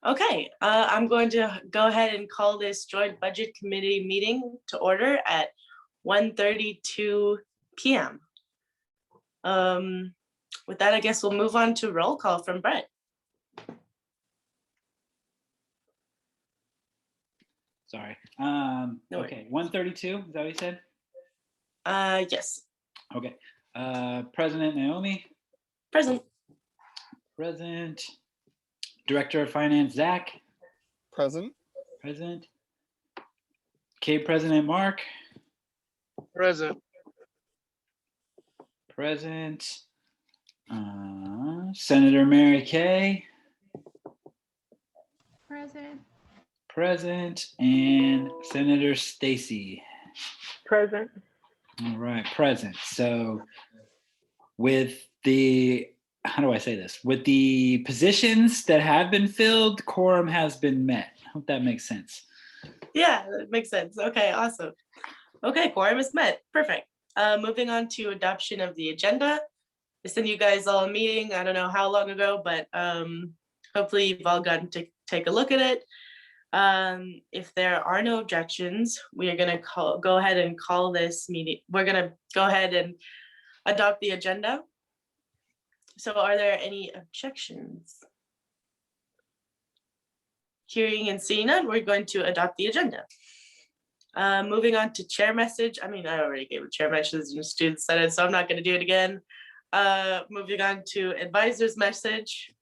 Okay, I'm going to go ahead and call this joint budget committee meeting to order at 1:32 p.m. With that, I guess we'll move on to roll call from Brett. Sorry. No Okay, 132, is that what you said? Yes. Okay. President Naomi, Present. present. Director of Finance, Zach, Present. present. CAEB President Mark, Present. present. Senator Mary Kay, Present. present. And Senator Stacy. Present. All right, present. So with the, how do I say this? With the positions that have been filled, quorum has been met. Hope that makes sense. Yeah, that makes sense. Okay, awesome. Okay, quorum is met. Perfect. Moving on to adoption of the agenda. I sent you guys all a meeting, I don't know how long ago, but hopefully you've all gotten to take a look at it. If there are no objections, we are gonna go ahead and call this meeting. We're gonna go ahead and adopt the agenda. So are there any objections? Hearing and seeing none, we're going to adopt the agenda. Moving on to chair message. I mean, I already gave a chair message and students said it, so I'm not gonna do it again. Moving on to advisor's message.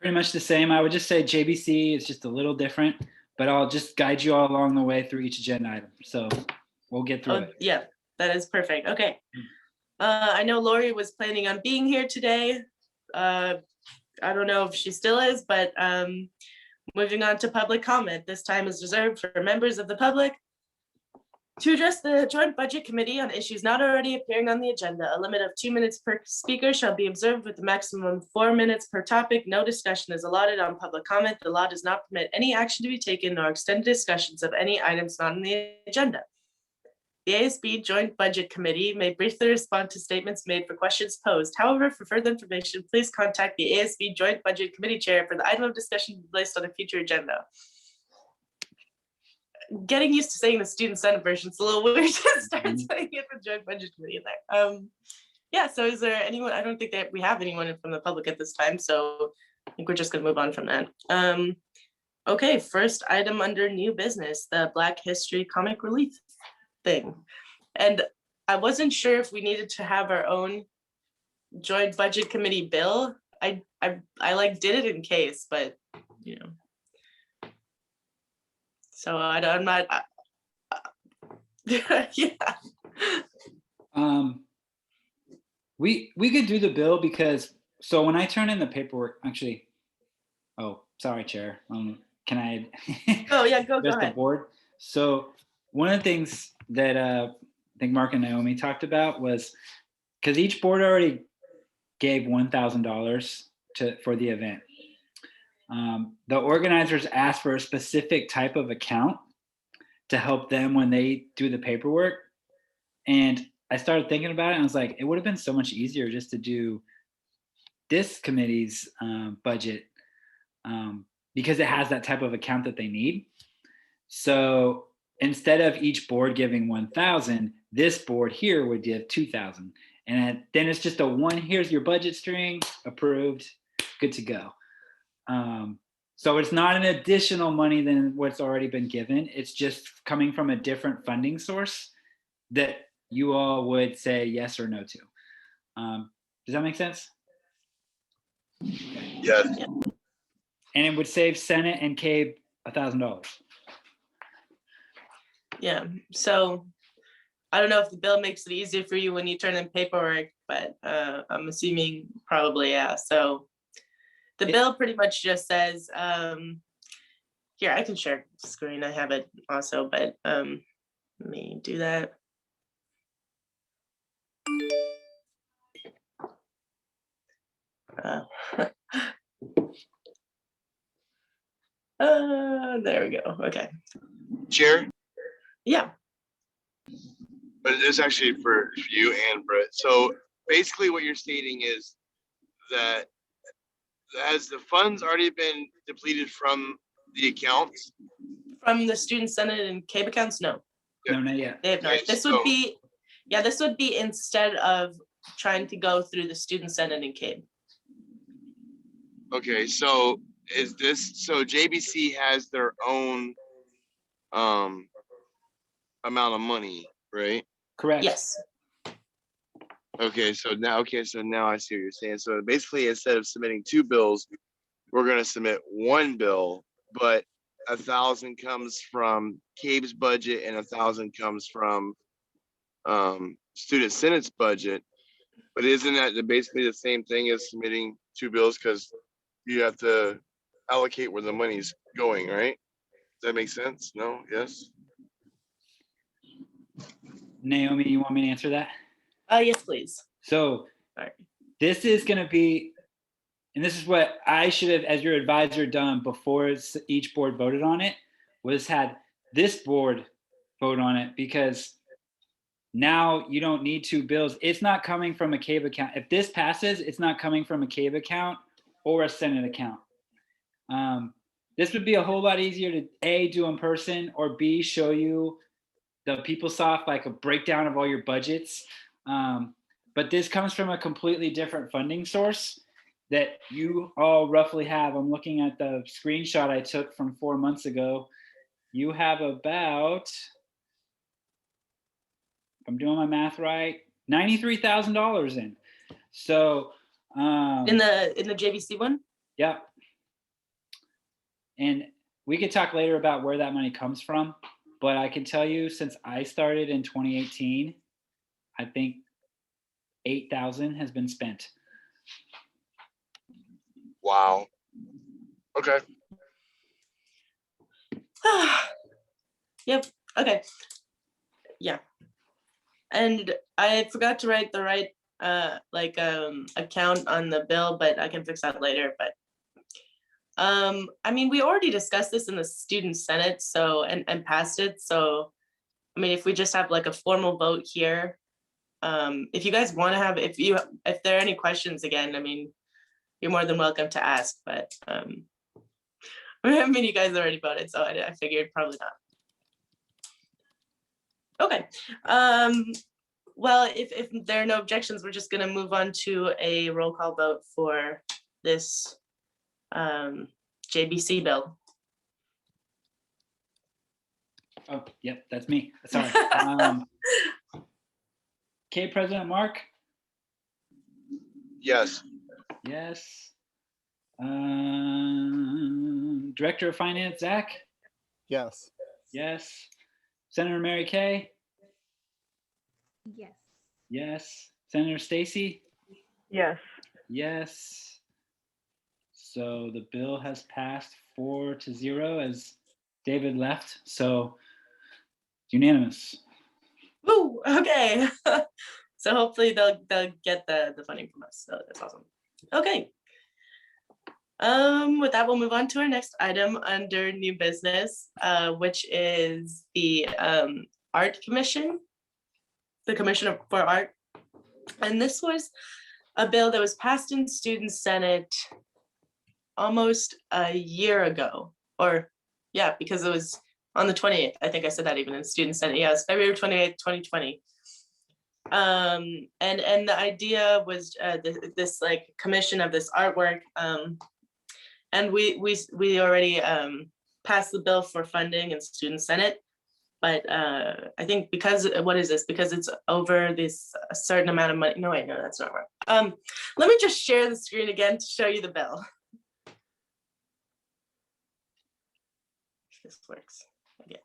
Pretty much the same. I would just say JBC is just a little different, but I'll just guide you all along the way through each agenda item. So we'll get through it. Yeah, that is perfect. Okay. I know Lori was planning on being here today. I don't know if she still is, but moving on to public comment. This time is reserved for members of the public to address the joint budget committee on issues not already appearing on the agenda. A limit of 2 minutes per speaker shall be observed with a maximum of 4 minutes per topic. No discussion is allotted on public comment. The law does not permit any action to be taken or extended discussions of any items not on the agenda. The ASB Joint Budget Committee may briefly respond to statements made for questions posed. However, for further information, please contact the ASB Joint Budget Committee Chair for the item of discussion to be placed on a future agenda. Getting used to saying the student senate version, it's a little weird to start saying it for Joint Budget Committee in there. Yeah, so is there anyone? I don't think that we have anyone from the public at this time, so I think we're just gonna move on from that. Okay, first item under new business, the Black History Comic Relief thing. And I wasn't sure if we needed to have our own joint budget committee bill. I like did it in case, but you know. So I'm not. Yeah. We could do the bill because so when I turn in the paperwork, actually, oh sorry, Chair. Can I? Oh yeah, go address the ahead. board. So one of the things that I think Mark and Naomi talked about was because each board already gave $1,000 for the event. The organizers asked for a specific type of account to help them when they do the paperwork. And I started thinking about it and I was like, it would have been so much easier just to do this committee's budget because it has that type of account that they need. So instead of each board giving 1,000, this board here would give 2,000. And then it's just a one, here's your budget string, approved, good to go. So it's not an additional money than what's already been given. It's just coming from a different funding source that you all would say yes or no to. Does that make sense? Yes. And it would save Senate and CAEB $1,000. Yeah, so I don't know if the bill makes it easier for you when you turn in paperwork, but I'm assuming probably, yeah. So the bill pretty much just says, here, I can share screen, I have it also, but let me do that. There we go, okay. Chair, Yeah, but it's actually for you and Brett. So basically what you're stating is that has the funds already been depleted from the accounts? From the Student Senate and CAEB accounts, no, No, not yet. they have not. Okay, This would be, yeah, this would be instead of trying to go through the Student Senate and CAEB. Okay, so is this, so JBC has their own amount of money, right? Correct. Yes, Okay, so now I see what you're saying. So basically, instead of submitting 2 bills, we're gonna submit 1 bill, but 1,000 comes from CAEB's budget and 1,000 comes from Student Senate's budget. But isn't that basically the same thing as submitting 2 bills, because you have to allocate where the money's going, right? Does that make sense? No? Yes? Naomi, you want me to answer that? yes, please. So Sorry. this is going to be, and this is what I should have, as your advisor, done before each board voted on it, was had this board vote on it, because now you don't need 2 bills. It's not coming from a CAEB account. If this passes, it's not coming from a CAEB account or a Senate account. This would be a whole lot easier to A, do in person, or B, show you the PeopleSoft, like a breakdown of all your budgets. But this comes from a completely different funding source that you all roughly have. I'm looking at the screenshot I took from 4 months ago. You have about, if I'm doing my math right, $93,000 in. So In the JVC one? yeah. And we could talk later about where that money comes from, but I can tell you, since I started in 2018, I think 8,000 has been spent. Wow. Okay. Yep, okay. Yeah. And I forgot to write the right account on the bill, but I can fix that later. But I mean, we already discussed this in the Student Senate, so and passed it. So I mean, if we just have like a formal vote here, if you guys want to have, if there are any questions again, I mean, you're more than welcome to ask, but I mean, you guys already voted, so I figured probably not. Okay. Well, if there are no objections, we're just gonna move on to a roll call vote for this JBC bill. Oh, yep, that's me. Sorry. Okay, President Mark? Yes. Yes. Director of Finance, Zach? Yes. Yes. Senator Mary Kay? Yes. Yes. Senator Stacy? Yes. Yes. So the bill has passed 4-0 as David left. So unanimous. Woo, okay. So hopefully they'll get the funding from us. So that's awesome. Okay. With that, we'll move on to our next item under new business, which is the Art Commission, the Commission for Art. And this was a bill that was passed in Student Senate almost a year ago, or yeah, because it was on the 28th. I think I said that even in Student Senate. Yeah, it's February 28th, 2020. And the idea was this like commission of this artwork. And we already passed the bill for funding in Student Senate. But I think because, what is this? Because it's over this a certain amount of money. No, wait, no, that's not right. Let me just share the screen again to show you the bill. If this works again.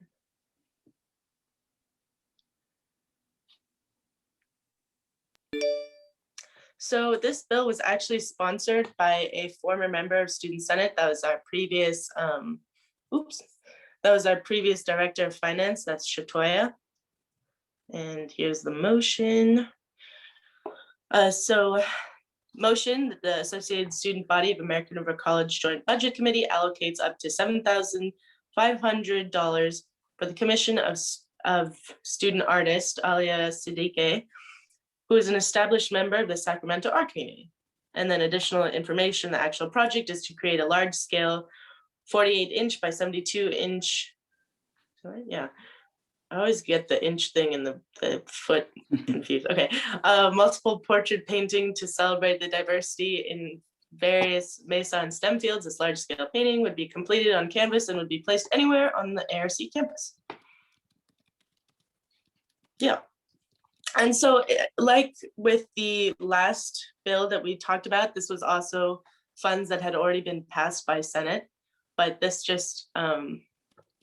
So this bill was actually sponsored by a former member of Student Senate. That was our previous, that was our previous Director of Finance, that's Shatoya. And here's the motion. Motion that the Associated Student Body of American River College Joint Budget Committee allocates up to $7,500 for the commission of student artist Alia Siddiqui, who is an established member of the Sacramento art community. And then additional information, the actual project is to create a large scale 48-inch by 72-inch. Yeah, I always get the inch thing and the foot confused. Okay, multiple portrait painting to celebrate the diversity in various Mesa and STEM fields. This large scale painting would be completed on canvas and would be placed anywhere on the ARC campus. Yeah. And so like with the last bill that we talked about, this was also funds that had already been passed by Senate, but this just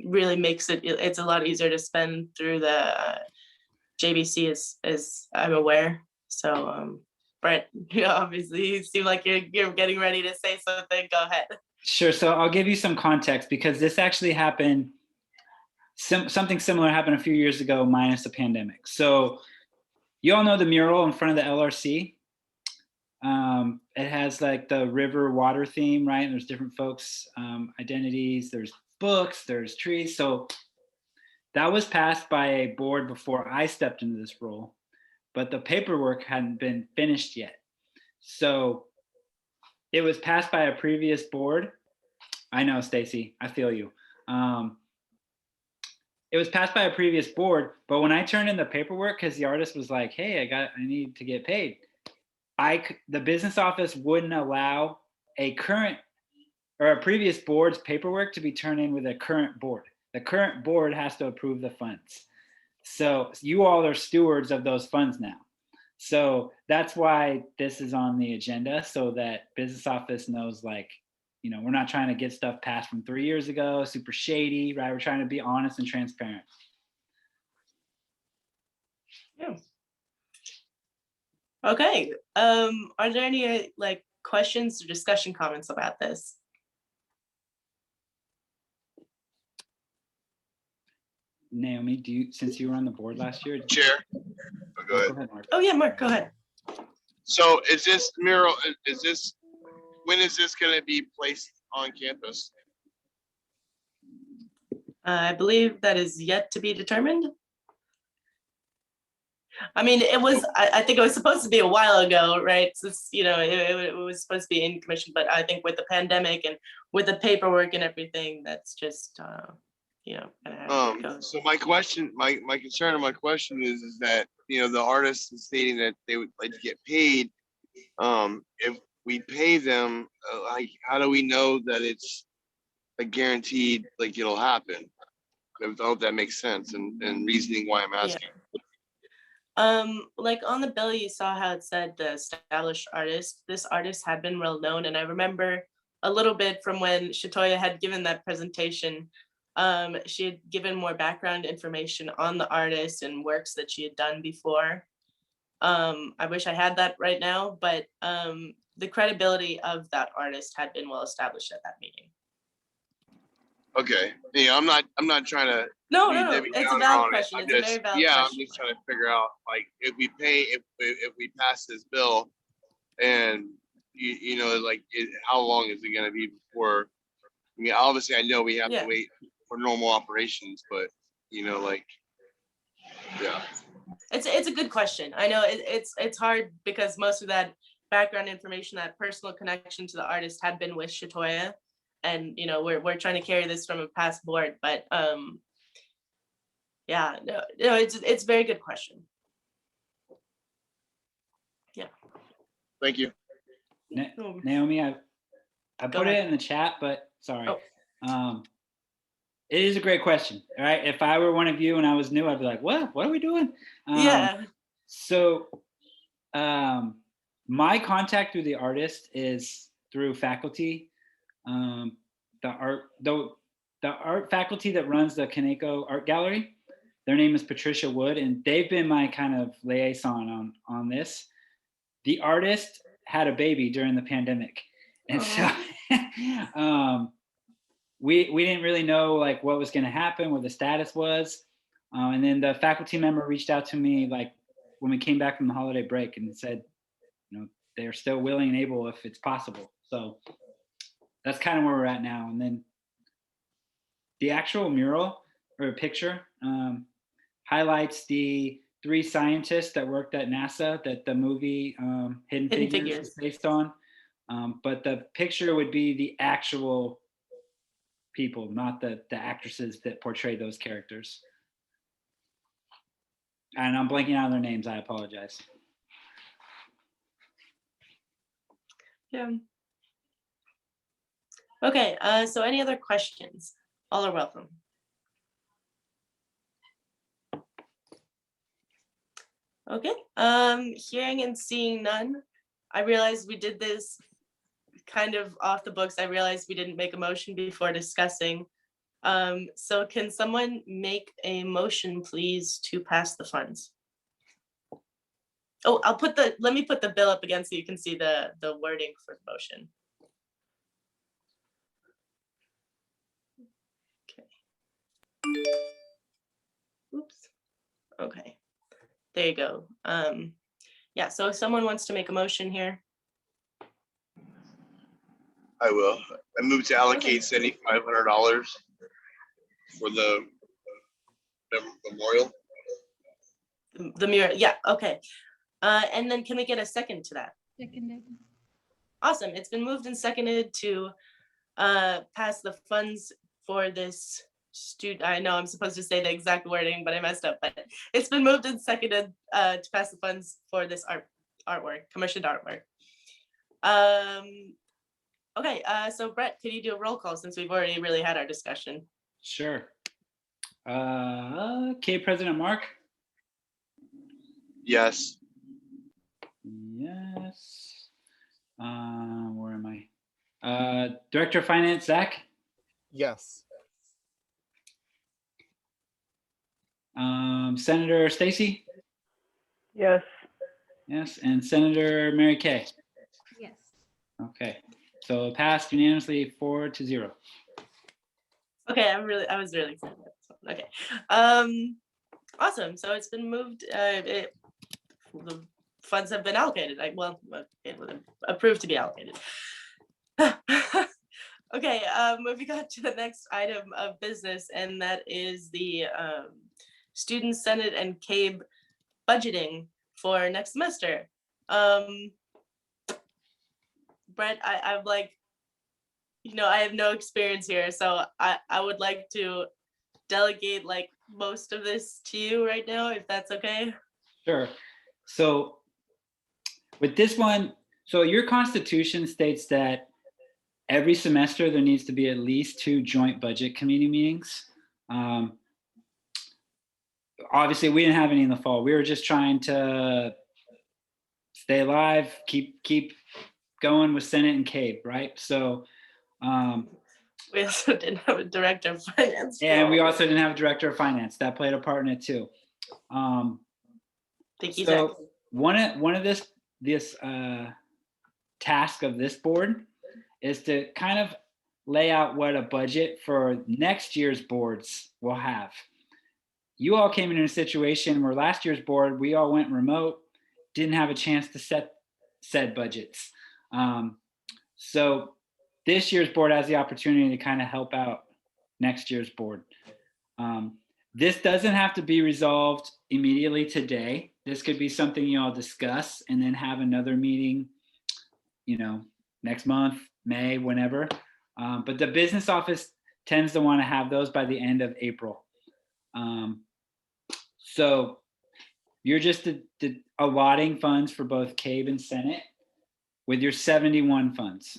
really makes it's a lot easier to spend through the JBC as I'm aware. So Brett, obviously you seem like you're getting ready to say something. Go ahead. Sure. So I'll give you some context because this actually happened. Something similar happened a few years ago, minus the pandemic. So you all know the mural in front of the LRC. It has like the river water theme, right? And there's different folks' identities. There's books, there's trees. So that was passed by a board before I stepped into this role, but the paperwork hadn't been finished yet. So it was passed by a previous board. I know, Stacy, I feel you. It was passed by a previous board, but when I turned in the paperwork, because the artist was like, hey, I need to get paid. The business office wouldn't allow a current or a previous board's paperwork to be turned in with a current board. The current board has to approve the funds. So you all are stewards of those funds now. So that's why this is on the agenda, so that business office knows, like, you know, we're not trying to get stuff passed from 3 years ago, super shady, right? We're trying to be honest and transparent. Yeah. Okay. Are there any like questions or discussion comments about this? Naomi, since you were on the board last year? Chair. Oh, go ahead. Go ahead, Mark. Oh yeah, Mark, go ahead. So is this mural, when is this gonna be placed on campus? I believe that is yet to be determined. I mean, I think it was supposed to be a while ago, right? Since, you know, it was supposed to be in commission, but I think with the pandemic and with the paperwork and everything, that's just, you know, gonna have to go. So my question, my concern and my question is that, you know, the artist is stating that they would like to get paid. If we pay them, like, how do we know that it's a guaranteed, like, it'll happen? I hope that makes sense and reasoning why I'm asking. Like on the bill, you saw how it said the established artist. This artist had been well known, and I remember a little bit from when Shatoya had given that presentation. She had given more background information on the artist and works that she had done before. I wish I had that right now, but the credibility of that artist had been well established at that meeting. Okay, yeah, I'm not trying to. No, it's a valid question. It's a very valid question. I'm just trying to figure out, like, if we pass this bill, and you know, like, how long is it gonna be before? I mean, obviously, I know we have to wait for normal operations, but you know, like, yeah. It's a good question. I know it's hard because most of that background information, that personal connection to the artist had been with Shatoya. And, you know, we're trying to carry this from a past board, but yeah, no, it's a very good question. Yeah. Thank you. Naomi, I put it in the chat, but sorry. It is a great question, all right? If I were one of you and I was new, I'd be like, what are we doing? Yeah. So my contact through the artist is through faculty. The art faculty that runs the Kaneko Art Gallery, their name is Patricia Wood, and they've been my kind of liaison on this. The artist had a baby during the pandemic, and so we didn't really know, like, what was going to happen, what the status was, and then the faculty member reached out to me, like, when we came back from the holiday break, and said, you know, they're still willing and able if it's possible. So that's kind of where we're at now. And then the actual mural or picture highlights the 3 scientists that worked at NASA that the movie Hidden Hidden Figures Figures. is based on. But the picture would be the actual people, not the actresses that portray those characters. And I'm blanking out on their names. I apologize. Yeah. Okay, so any other questions? All are welcome. Okay, hearing and seeing none, I realized we did this kind of off the books. I realized we didn't make a motion before discussing. So can someone make a motion, please, to pass the funds? Oh, let me put the bill up again so you can see the wording for the motion. Okay. Oops. Okay. There you go. Yeah, so if someone wants to make a motion here. I will. I move to allocate $7,500 for the memorial. The mirror, yeah, okay. And then can we get a second to that? Seconded. Awesome, it's been moved and seconded to pass the funds for this student. I know I'm supposed to say the exact wording, but I messed up. But it's been moved and seconded to pass the funds for this artwork, commissioned artwork. Okay, so Brett, could you do a roll call since we've already really had our discussion? Sure. Okay, President Mark? Yes. Yes. Where am I? Director of Finance, Zach? Yes. Senator Stacy? Yes. Yes, and Senator Mary Kay? Yes. Okay, so passed unanimously 4-0. Okay, I was really excited about this one. Okay, awesome. So it's been moved. The funds have been allocated. Approved to be allocated. Okay, moving on to the next item of business, and that is the Student Senate and CAEB budgeting for next semester. Brett, I'm like, I have no experience here, so I would like to delegate like most of this to you right now, if that's okay. Sure. So with this one, so your constitution states that every semester there needs to be at least 2 joint budget committee meetings. Obviously, we didn't have any in the fall. We were just trying to stay alive, keep going with Senate and CAEB, right? So we also didn't have a director of finance. And we also didn't have a director of finance. That played a part in it too. Thank you, So Zach. one of this task of this board is to kind of lay out what a budget for next year's boards will have. You all came in a situation where last year's board, we all went remote, didn't have a chance to set said budgets. So this year's board has the opportunity to kind of help out next year's board. This doesn't have to be resolved immediately today. This could be something you all discuss and then have another meeting, next month, May, whenever. But the business office tends to want to have those by the end of April. So you're just allotting funds for both CAEB and Senate with your 71 funds.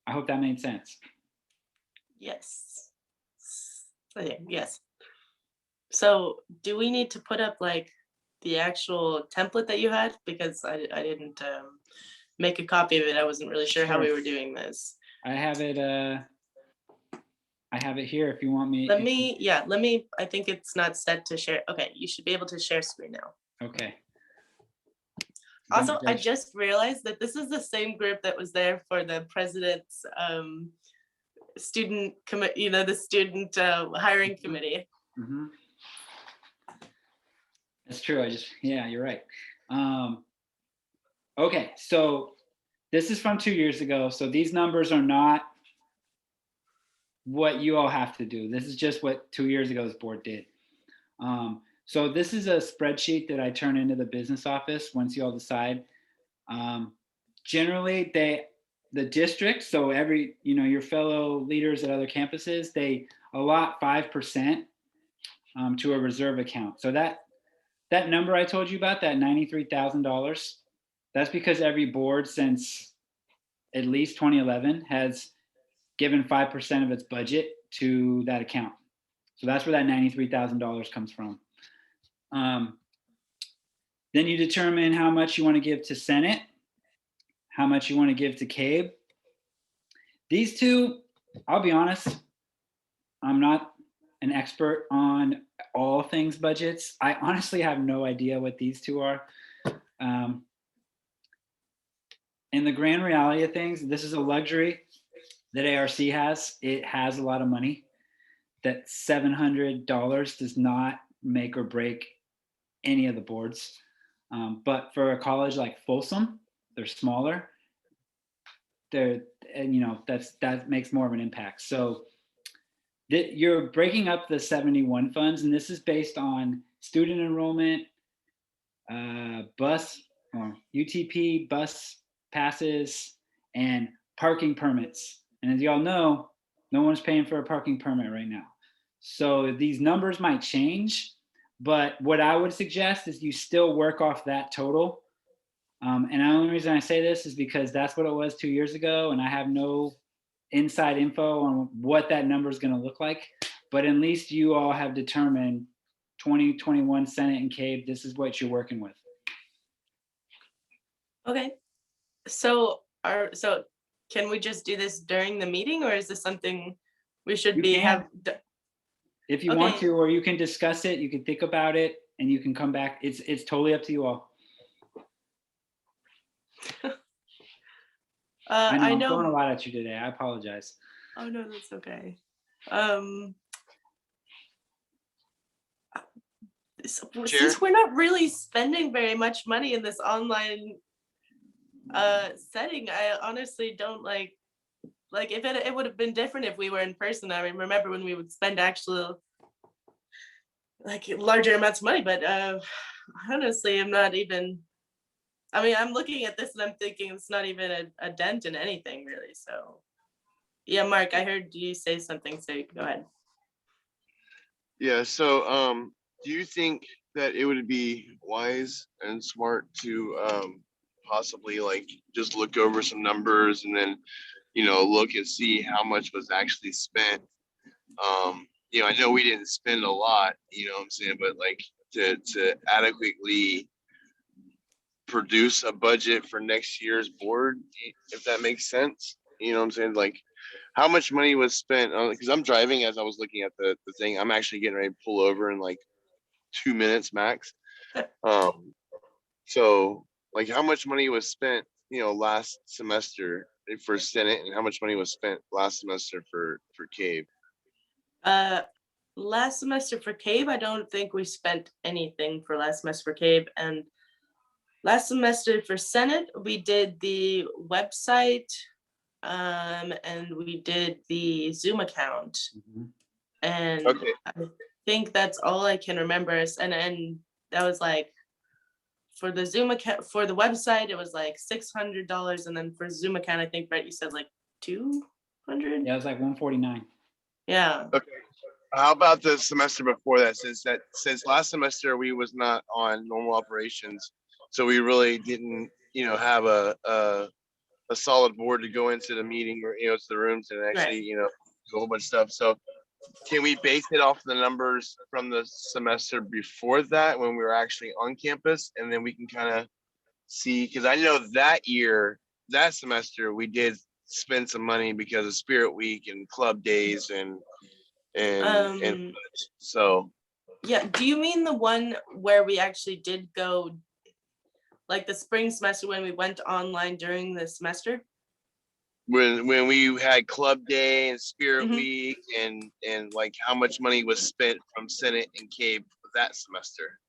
I hope that made sense. Yes. Okay, yes. So do we need to put up like the actual template that you had? Because I didn't make a copy of it. I wasn't really sure how we were doing this. I have it here if you want me. Let me, I think it's not set to share. Okay, you should be able to share screen now. Okay. Also, I just realized that this is the same group that was there for the president's student committee, the student hiring committee. Mm-hmm. That's true. You're right. Okay, so this is from 2 years ago. So these numbers are not what you all have to do. This is just what 2 years ago's board did. So this is a spreadsheet that I turn into the business office once you all decide. Generally, the district, so every, your fellow leaders at other campuses, they allot 5% to a reserve account. So that number I told you about, that $93,000, that's because every board since at least 2011 has given 5% of its budget to that account. So that's where that $93,000 comes from. Then you determine how much you want to give to Senate, how much you want to give to CAEB. These two, I'll be honest, I'm not an expert on all things budgets. I honestly have no idea what these two are. In the grand reality of things, this is a luxury that ARC has. It has a lot of money. That $700 does not make or break any of the boards. But for a college like Folsom, they're smaller. That makes more of an impact. So you're breaking up the 71 funds, and this is based on student enrollment, bus or UTP bus passes, and parking permits. And as you all know, no one's paying for a parking permit right now. So these numbers might change, but what I would suggest is you still work off that total. And the only reason I say this is because that's what it was 2 years ago, and I have no inside info on what that number is going to look like. But at least you all have determined 2021 Senate and CAEB, this is what you're working with. Okay. So can we just do this during the meeting, or is this something we should If you want to, or you can discuss it, you can think about it, and you can come back. It's totally up to you all. I know I'm throwing a lot at you today. I apologize. Oh no, that's okay. Since we're not really spending very much money in this online setting, I honestly don't like if it would have been different if we were in person. I remember when we would spend actual larger amounts of money, but honestly, I'm looking at this and I'm thinking it's not even a dent in anything really. So yeah, Mark, I heard you say something, so go ahead. Yeah, so do you think that it would be wise and smart to possibly just look over some numbers and then look and see how much was actually spent? I know we didn't spend a lot, what I'm saying, but to adequately produce a budget for next year's board, if that makes sense. What I'm saying? How much money was spent on, because I'm driving as I was looking at the thing. I'm actually getting ready to pull over in 2 minutes max. So how much money was spent, last semester for Senate, and how much money was spent last semester for CAEB? Last semester for CAEB, I don't think we spent anything for last semester for CAEB. And last semester for Senate, we did the website, and we did the Zoom account. Mm-hmm. And okay. I think that's all I can remember. And that was for the Zoom account, for the website, it was $600. And then for Zoom account, I think, Brett, you said $200? Yeah, it was $149. Yeah. Okay. How about the semester before that? Since last semester we was not on normal operations, so we really didn't, have a solid board to go into the meeting or to the rooms and actually, do a whole bunch of stuff. So can we base it off the numbers from the semester before that when we were actually on campus, and then we can kind of see? Because I know that semester we did spend some money because of Spirit Week and club days and so. Yeah, do you mean the one where we actually did go, the spring semester when we went online during the semester? When we had club day and Spirit mm-hmm. Week and how much money was spent from Senate and CAEB that semester?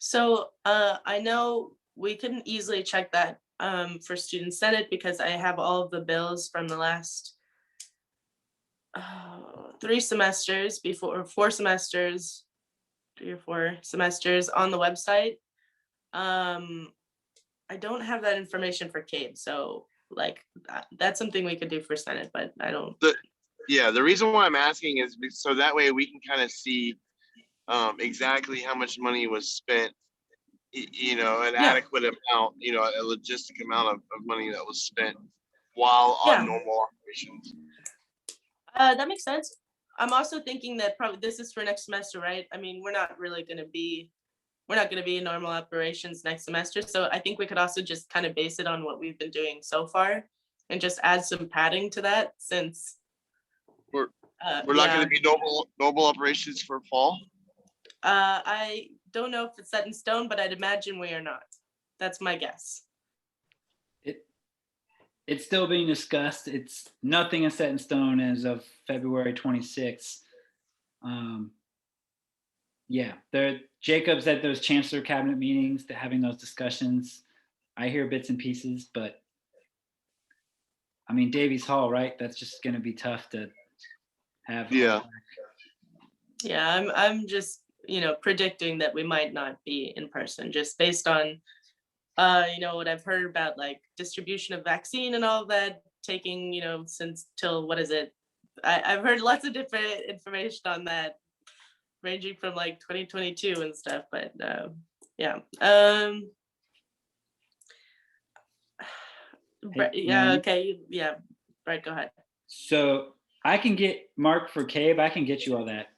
So I know we couldn't easily check that for Student Senate because I have all of the bills from the last 3 semesters before, or 4 semesters 3 or 4 semesters on the website. I don't have that information for CAEB, so like that's something we could do for Senate, but I don't. Yeah, the reason why I'm asking is so that way we can kind of see exactly how much money was spent, an Yeah. adequate amount, a logistic amount of money that was spent while on Yeah. normal operations. That makes sense. I'm also thinking that probably this is for next semester, right? I mean, we're not going to be in normal operations next semester. So I think we could also just kind of base it on what we've been doing so far and just add some padding to that since We're not going yeah. to be normal operations for fall. I don't know if it's set in stone, but I'd imagine we are not. That's my guess. It's still being discussed. It's nothing is set in stone as of February 26th. Yeah, Jacob's at those chancellor cabinet meetings, having those discussions. I hear bits and pieces, but I mean, Davies Hall, right? That's just going to be tough to have. Yeah. Yeah, I'm just, predicting that we might not be in person just based on, what I've heard about like distribution of vaccine and all of that taking, since till, what is it? I've heard lots of different information on that ranging from like 2022 and stuff, but yeah. Yeah, okay, yeah, right, go ahead. So I can get Mark for CAEB, I can get you all that.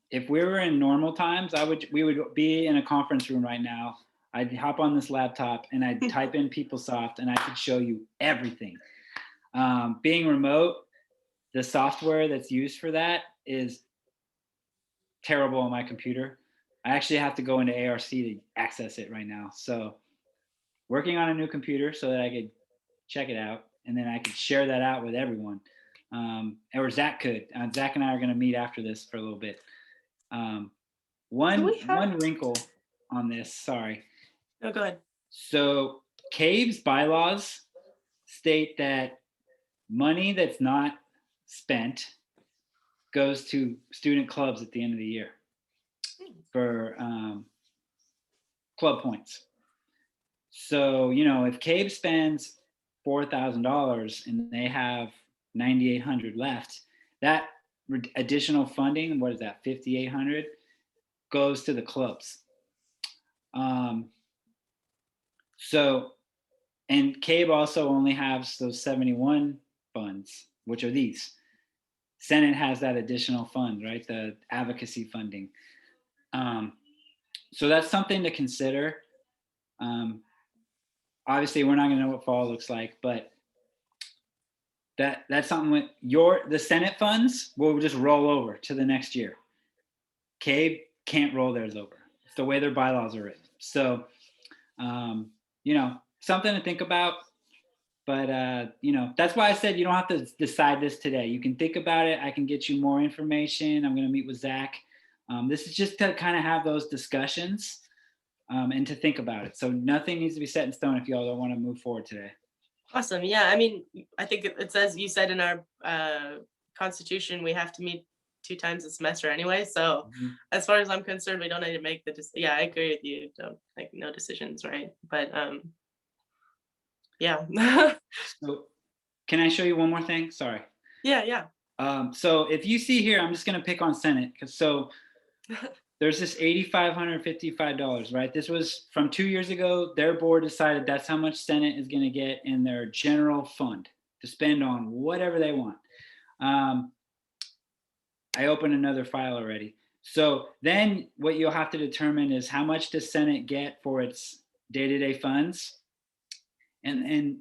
If we were in normal times, we would be in a conference room right now. I'd hop on this laptop and I'd type in PeopleSoft and I could show you everything. Being remote, the software that's used for that is terrible on my computer. I actually have to go into ARC to access it right now. So working on a new computer so that I could check it out and then I could share that out with everyone. Or Zach could. Zach and I are going to meet after this for a little bit. One wrinkle on this, sorry. No, go ahead. So CAEB's bylaws state that money that's not spent goes to student clubs at the end of the year for club points. So, if CAEB spends $4,000 and they have 9,800 left, that additional funding, what is that, 5,800, goes to the clubs. So, and CAEB also only has those 71 funds, which are these. Senate has that additional fund, right? The advocacy funding. So that's something to consider. Obviously, we're not going to know what fall looks like, but that's something with the Senate funds will just roll over to the next year. CAEB can't roll theirs over. It's the way their bylaws are written. So, something to think about. But, that's why I said you don't have to decide this today. You can think about it. I can get you more information. I'm going to meet with Zach. This is just to kind of have those discussions and to think about it. So nothing needs to be set in stone if y'all don't want to move forward today. Awesome. Yeah, I mean, I think it says, you said in our constitution, we have to meet 2 times a semester anyway. So as far as I'm concerned, we don't need to make yeah, I agree with you. Don't make no decisions, right? But yeah. So can I show you one more thing? Sorry. Yeah. So if you see here, I'm just going to pick on Senate. There's this $8,555, right? This was from 2 years ago. Their board decided that's how much Senate is going to get in their general fund to spend on whatever they want. I opened another file already. So then what you'll have to determine is how much does Senate get for its day-to-day funds? And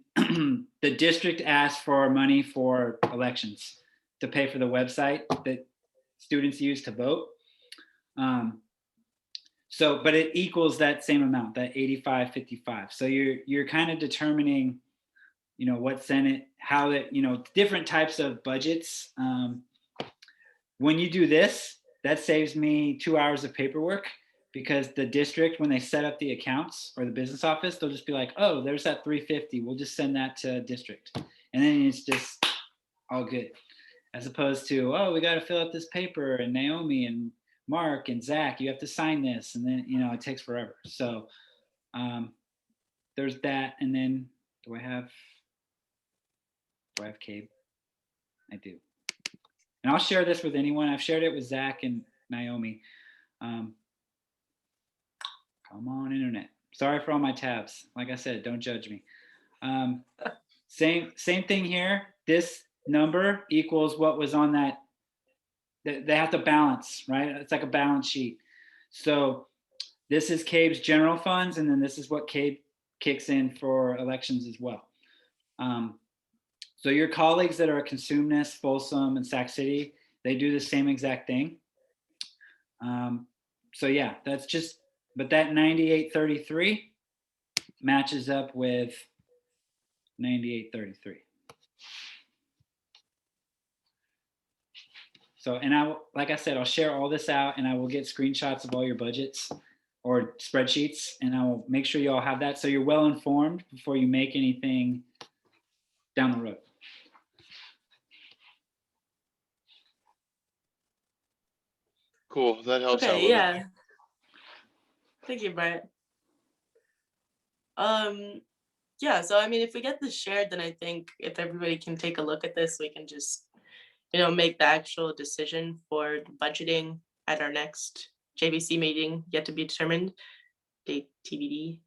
the district asked for money for elections to pay for the website that students use to vote. But it equals that same amount, that 85.55. So you're kind of determining, what Senate, how that, different types of budgets. When you do this, that saves me 2 hours of paperwork because the district, when they set up the accounts or the business office, they'll just be like, oh, there's that 350. We'll just send that to district. And then it's just all good. As opposed to, oh, we got to fill out this paper and Naomi and Mark and Zach, you have to sign this, and then it takes forever. So there's that, and then do I have CAEB? I do, and I'll share this with anyone. I've shared it with Zach and Naomi. Come on, internet. Sorry for all my tabs. Like I said, don't judge me. Same thing here. This number equals what was on that. They have to balance, right? It's like a balance sheet. So this is CAEB's general funds, and then this is what CAEB kicks in for elections as well. So your colleagues that are at Consumnes, Folsom, and Sac City, they do the same exact thing. So yeah, that's just, but that 9833 matches up with 9833. So, and like I said, I'll share all this out, and I will get screenshots of all your budgets or spreadsheets, and I will make sure you all have that so you're well informed before you make anything down the road. Cool, that helps out a Okay, little bit. yeah. Thank you, Brett. Yeah, so I mean, if we get this shared, then I think if everybody can take a look at this, we can just, make the actual decision for budgeting at our next JBC meeting, yet to be determined, date TBD.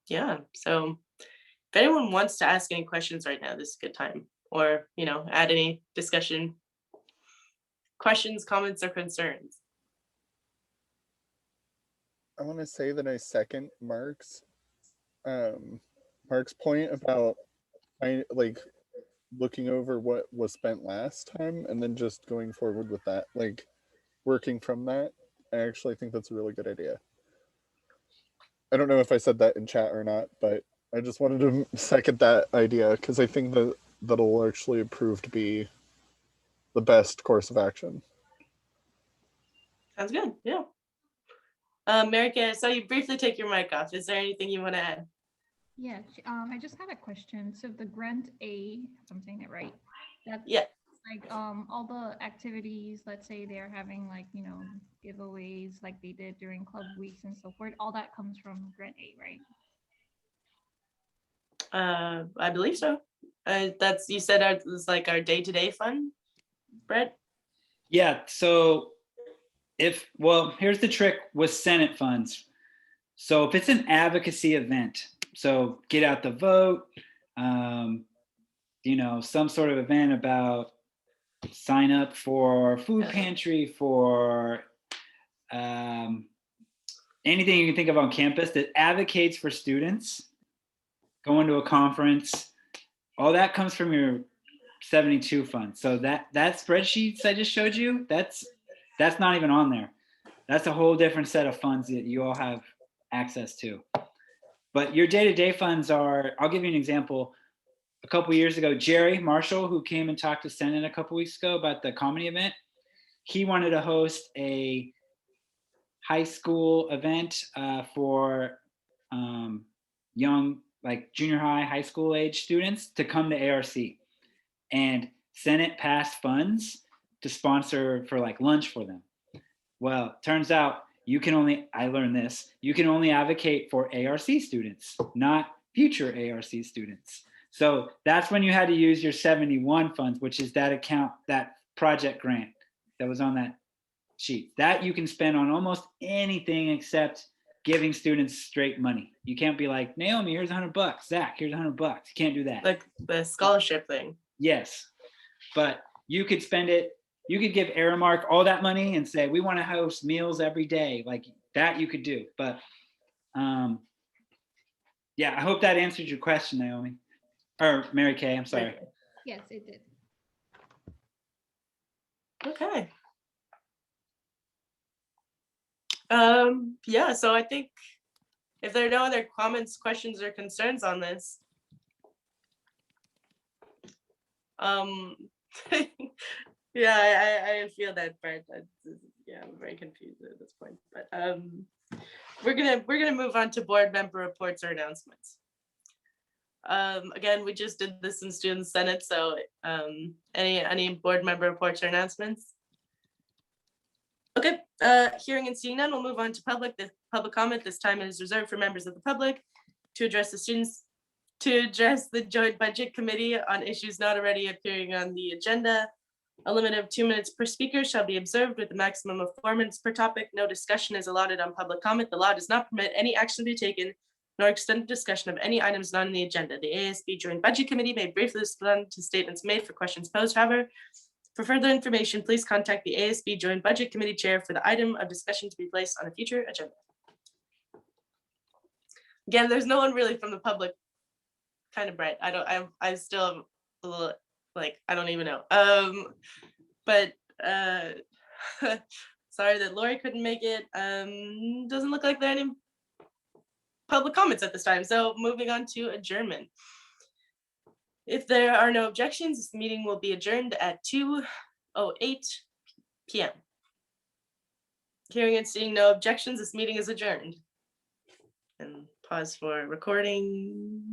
Yeah, so if anyone wants to ask any questions right now, this is a good time, or, add any discussion, questions, comments, or concerns. I want to say that I second Mark's point about looking over what was spent last time and then just going forward with that, working from that. I actually think that's a really good idea. I don't know if I said that in chat or not, but I just wanted to second that idea because I think that that'll actually prove to be the best course of action. Sounds good, yeah. Mary Kay, I saw you briefly take your mic off. Is there anything you want to add? Yeah, I just had a question. So the grant A, if I'm saying it right, that's Yeah. all the activities, let's say they're having giveaways like they did during club weeks and so forth, all that comes from grant A, right? I believe so. That's, you said it was like our day-to-day fund, Brett? Yeah, so here's the trick with Senate funds. So if it's an advocacy event, so get out the vote, some sort of event about sign up for food pantry, for anything you can think of on campus that advocates for students, going to a conference, all that comes from your 72 fund. So that spreadsheets I just showed you, that's not even on there. That's a whole different set of funds that you all have access to. But your day-to-day funds are, I'll give you an example. A couple years ago, Jerry Marshall, who came and talked to Senate a couple weeks ago about the comedy event, he wanted to host a high school event for young, junior high school age students to come to ARC. And Senate passed funds to sponsor for lunch for them. Well, turns out I learned this, you can only advocate for ARC students, not future ARC students. So that's when you had to use your 71 funds, which is that account, that project grant that was on that sheet. That you can spend on almost anything except giving students straight money. You can't be like, Naomi, here's $100. Zach, here's $100. You can't do that. Like the scholarship thing. Yes, but you could spend it. You could give Aramark all that money and say, we want to host meals every day. Like that you could do. But yeah, I hope that answered your question, Naomi. Or Mary Kay, I'm sorry. Yes, it did. Okay. Yeah, so I think if there are no other comments, questions, or concerns on this, yeah, I feel that part. Yeah, I'm very confused at this point. But we're gonna move on to board member reports or announcements. Again, we just did this in Student Senate, so any board member reports or announcements? Okay, hearing and seeing none, we'll move on to public. The public comment this time is reserved for members of the public to address the students, to address the joint budget committee on issues not already appearing on the agenda. A limit of 2 minutes per speaker shall be observed with a maximum of 4 minutes per topic. No discussion is allotted on public comment. The law does not permit any action to be taken nor extended discussion of any items not on the agenda. The ASB Joint Budget Committee may briefly respond to statements made for questions posed. However, for further information, please contact the ASB Joint Budget Committee Chair for the item of discussion to be placed on a future agenda. Again, there's no one really from the public. Kind of bright. I still have a little, like, I don't even know. But sorry that Lori couldn't make it. Doesn't look like there are any public comments at this time. So moving on to adjournment. If there are no objections, this meeting will be adjourned at 2:08 p.m. Hearing and seeing no objections, this meeting is adjourned. And pause for recording.